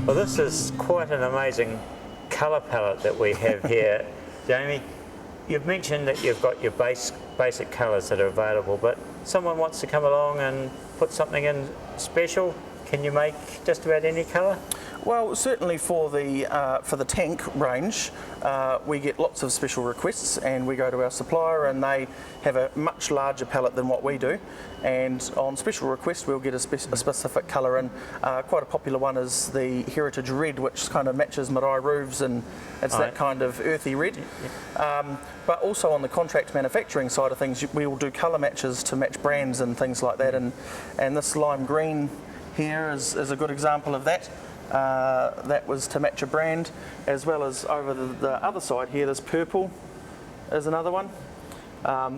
Well, this is quite an amazing colour palette that we have here. Jamie, you've mentioned that you've got your basic colours that are available, but someone wants to come along and put something in special. Can you make just about any colour? Well, certainly for the tank range, we get lots of special requests, and we go to our supplier and they have a much larger palette than what we do, and on special request we'll get a specific colour, and quite a popular one is the Heritage Red, which kind of matches marae roofs, and it's that kind of earthy red. But also on the contract manufacturing side of things, we will do colour matches to match brands and things like that, and this lime green here is a good example of that. That was to match a brand, as well as over the other side here, this purple is another one.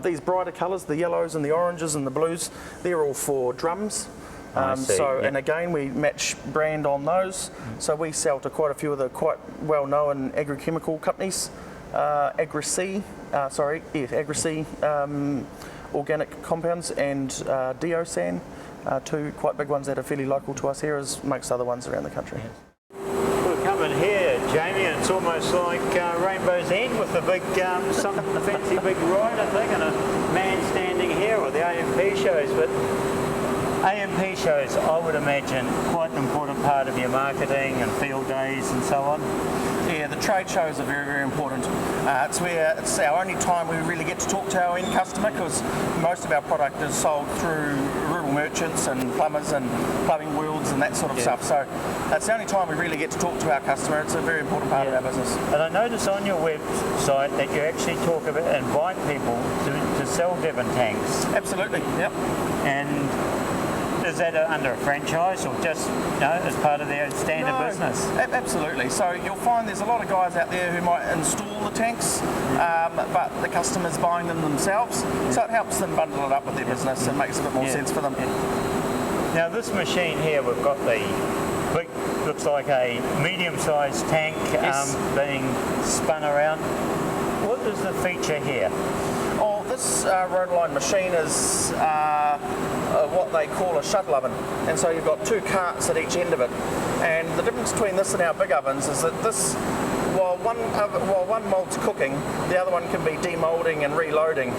These brighter colours, the yellows and the oranges and the blues, they're all for drums. And again, we match brand on those. So we sell to quite a few of the quite well-known agrochemical companies, Agri-C, organic compounds, and Diosan. Two quite big ones that are fairly local to us here, as amongst other ones around the country. We're coming here, Jamie, and it's almost like Rainbow's End with the big, the fancy big rider thing, and a man standing here, or the AMP shows. But AMP shows, I would imagine, quite an important part of your marketing and field days and so on. Yeah, the trade shows are very, very important. It's our only time we really get to talk to our end customer, because most of our product is sold through rural merchants and plumbers and plumbing worlds and that sort of stuff. So that's the only time we really get to talk to our customer. It's a very important part of our business. And I notice on your website that you actually talk about invite people to sell Devan tanks. Absolutely, yep. And is that under a franchise, or just as part of their standard business? Absolutely. So you'll find there's a lot of guys out there who might install the tanks, but the customer's buying them themselves. So it helps them bundle it up with their business and makes a bit more sense for them. Now this machine here, we've got the big, looks like a medium-sized tank being spun around. What is the feature here? Oh, this Roadline machine is what they call a shuttle oven, and so you've got two carts at each end of it. And the difference between this and our big ovens is that this, while one mould's cooking, the other one can be demoulding and reloading.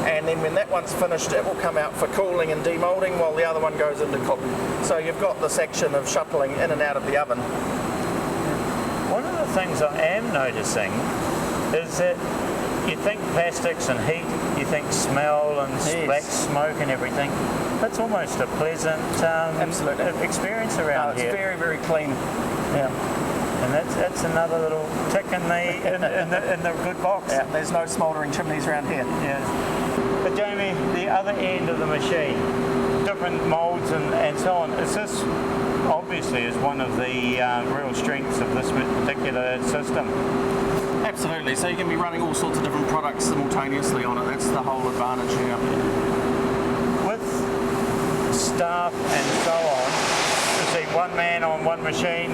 And then when that one's finished, it will come out for cooling and demoulding while the other one goes into cook. So you've got this action of shuttling in and out of the oven. One of the things I am noticing is that you think plastics and heat, you think smell and black smoke and everything. That's almost a pleasant experience around here. It's very, very clean. Yeah. And that's another little tick in the good box. Yeah, there's no smouldering chimneys around here. Yeah. But Jamie, the other end of the machine, different moulds and so on, is this obviously is one of the real strengths of this particular system? Absolutely. So you can be running all sorts of different products simultaneously on it. That's the whole advantage here. With staff and so on, to see one man on one machine,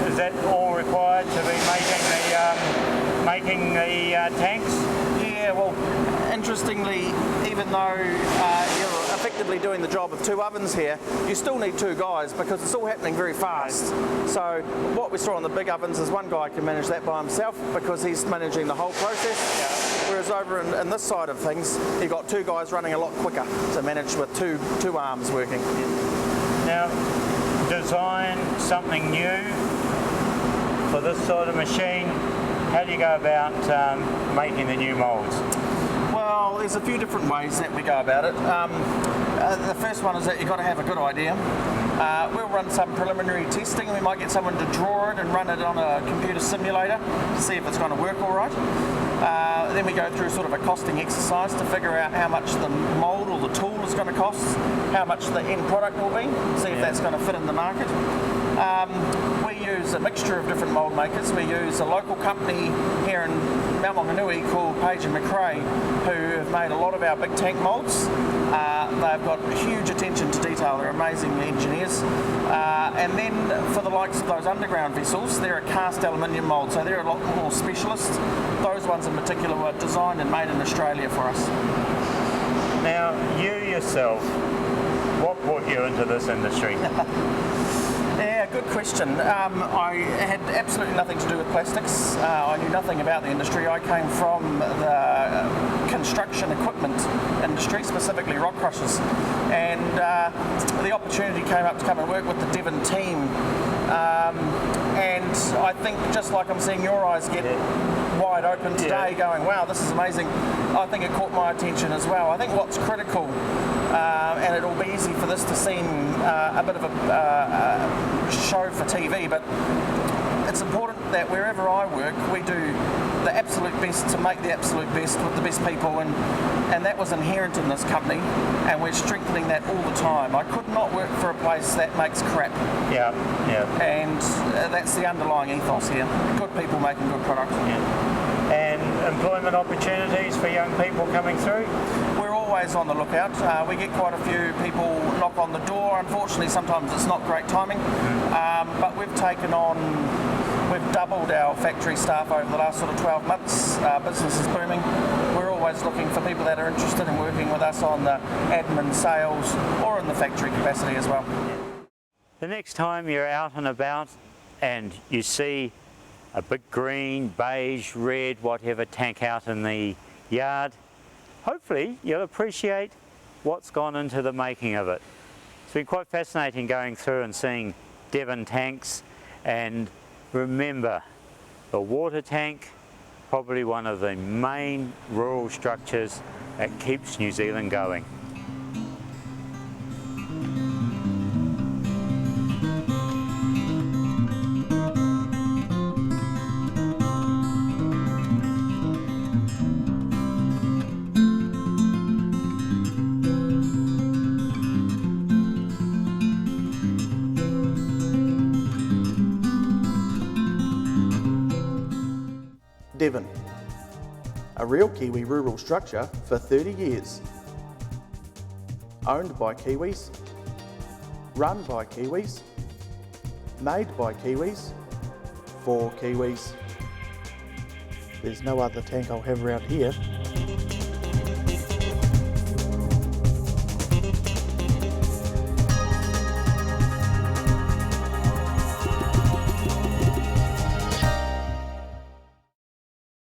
is that all required to be making the tanks? Yeah, well, interestingly, even though you're effectively doing the job of two ovens here, you still need two guys because it's all happening very fast. So what we saw on the big ovens is one guy can manage that by himself because he's managing the whole process. Whereas over in this side of things, you've got two guys running a lot quicker to manage with two arms working. Now, design something new for this sort of machine. How do you go about making the new moulds? Well, there's a few different ways that we go about it. The first one is that you've got to have a good idea. We'll run some preliminary testing, and we might get someone to draw it and run it on a computer simulator to see if it's going to work all right. Then we go through sort of a costing exercise to figure out how much the mould or the tool is going to cost, how much the end product will be, see if that's going to fit in the market. We use a mixture of different mould makers. We use a local company here in Mount Maunganui called Page & McRae, who have made a lot of our big tank moulds. They've got huge attention to detail. They're amazing engineers. And then for the likes of those underground vessels, they're a cast aluminium mould, so they're a lot more specialist. Those ones in particular were designed and made in Australia for us. Now, you yourself, what brought you into this industry? Yeah, good question. I had absolutely nothing to do with plastics. I knew nothing about the industry. I came from the construction equipment industry, specifically rock crushers. And the opportunity came up to come and work with the Devan team. And I think just like I'm seeing your eyes get wide open today going, wow, this is amazing, I think it caught my attention as well. I think what's critical, and it'll be easy for this to seem a bit of a show for TV, but it's important that wherever I work, we do the absolute best to make the absolute best with the best people, and that was inherent in this company, and we're strengthening that all the time. I could not work for a place that makes crap. Yeah, yeah. And that's the underlying ethos here. Good people making good products. Yeah. And employment opportunities for young people coming through? We're always on the lookout. We get quite a few people knock on the door. Unfortunately, sometimes it's not great timing, but we've doubled our factory staff over the last sort of 12 months. Business is booming. We're always looking for people that are interested in working with us on the admin, sales, or in the factory capacity as well. The next time you're out and about and you see a big green, beige, red, whatever tank out in the yard, hopefully you'll appreciate what's gone into the making of it. It's been quite fascinating going through and seeing Devan tanks, and remember, the water tank, probably one of the main rural structures that keeps New Zealand going. Devan, a real Kiwi rural structure for 30 years. Owned by Kiwis, run by Kiwis, made by Kiwis, for Kiwis. There's no other tank I'll have around here